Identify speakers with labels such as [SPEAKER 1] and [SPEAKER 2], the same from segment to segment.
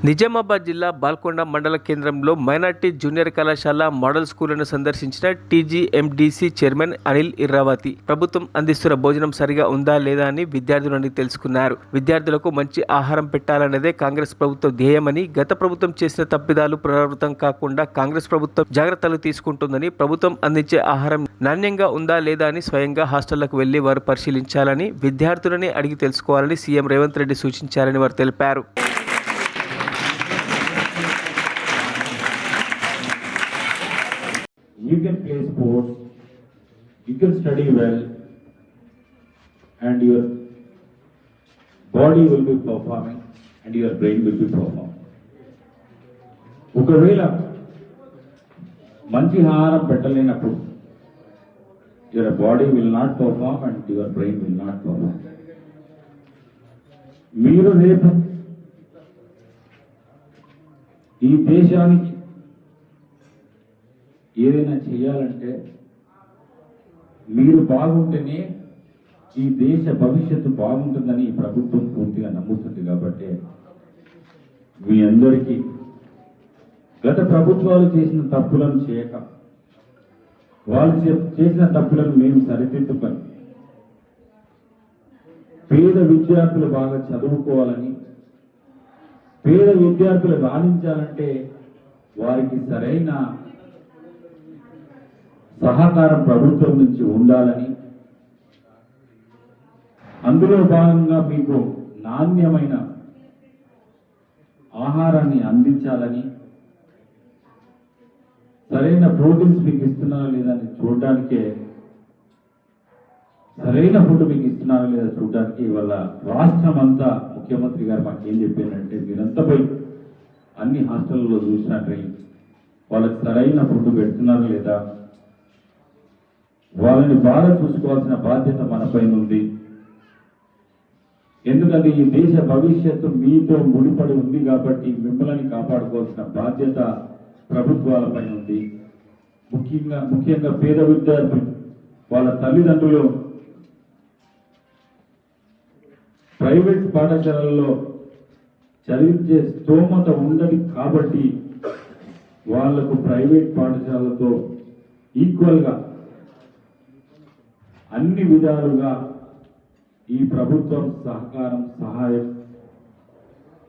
[SPEAKER 1] నిజామాబాద్ జిల్లా బాల్కొండ మండల కేంద్రంలో మైనార్టీ జూనియర్ కళాశాల మోడల్ స్కూళ్లను సందర్శించిన టీజీఎండీసీ చైర్మన్ అనిల్ ఇర్రావతి ప్రభుత్వం అందిస్తున్న భోజనం సరిగా ఉందా లేదా అని విద్యార్థులను తెలుసుకున్నారు. విద్యార్థులకు మంచి ఆహారం పెట్టాలన్నదే కాంగ్రెస్ ప్రభుత్వ ధ్యేయమని, గత ప్రభుత్వం చేసిన తప్పిదాలు పునరావృతం కాకుండా కాంగ్రెస్ ప్రభుత్వం జాగ్రత్తలు తీసుకుంటుందని, ప్రభుత్వం అందించే ఆహారం నాణ్యంగా ఉందా లేదా అని స్వయంగా హాస్టళ్లకు వెళ్లి వారు పరిశీలించాలని, విద్యార్థులని అడిగి తెలుసుకోవాలని సీఎం రేవంత్ రెడ్డి సూచించారని వారు తెలిపారు.
[SPEAKER 2] You can play sports, you can study well, and your body will be performing and your brain will be performing. ఒకవేళ మంచి ఆహారం పెట్టలేనప్పుడు your body will not perform and your brain will not perform. మీరు రేపు ఈ దేశానికి ఏదైనా చేయాలంటే మీరు బాగుంటేనే ఈ దేశ భవిష్యత్తు బాగుంటుందని ఈ ప్రభుత్వం పూర్తిగా నమ్ముతుంది. కాబట్టి మీ అందరికీ గత ప్రభుత్వాలు చేసిన తప్పులను చేయక, వాళ్ళు చేసిన తప్పులను మేము సరిదిద్దుకొని పేద విద్యార్థులు బాగా చదువుకోవాలని, పేద విద్యార్థులు రాణించాలంటే వారికి సరైన సహకారం ప్రభుత్వం నుంచి ఉండాలని, అందులో భాగంగా మీకు నాణ్యమైన ఆహారాన్ని అందించాలని, సరైన ప్రోటీన్స్ మీకు ఇస్తున్నారా లేదా అని చూడడానికే, సరైన ఫుడ్ మీకు ఇస్తున్నారా లేదా చూడడానికి ఇవాళ రాష్ట్రం అంతా ముఖ్యమంత్రి గారు మాకు ఏం చెప్పారంటే, మీరంతా పోయి అన్ని హాస్టల్లో చూసినట్టు వాళ్ళకి సరైన ఫుడ్ పెడుతున్నారా లేదా, వాళ్ళని బాగా చూసుకోవాల్సిన బాధ్యత మనపైన ఉంది. ఎందుకంటే ఈ దేశ భవిష్యత్తు మీతో ముడిపడి ఉంది కాబట్టి మిమ్మల్ని కాపాడుకోవాల్సిన బాధ్యత ప్రభుత్వాలపైన ఉంది. ముఖ్యంగా పేద విద్యార్థులు వాళ్ళ తల్లిదండ్రులు ప్రైవేట్ పాఠశాలల్లో చదివించే స్తోమత ఉండదు కాబట్టి వాళ్లకు ప్రైవేట్ పాఠశాలతో ఈక్వల్గా అన్ని విధాలుగా ఈ ప్రభుత్వం సహాయం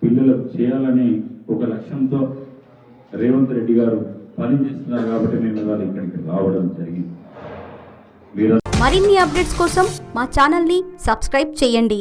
[SPEAKER 2] పిల్లలకు చేయాలని ఒక లక్ష్యంతో రేవంత్ రెడ్డి గారు పనిచేస్తున్నారు. కాబట్టి మేము ఇవాళ ఇక్కడికి రావడం జరిగింది.
[SPEAKER 3] మరిన్ని అప్డేట్స్ కోసం మా ఛానల్ని సబ్స్క్రైబ్ చేయండి.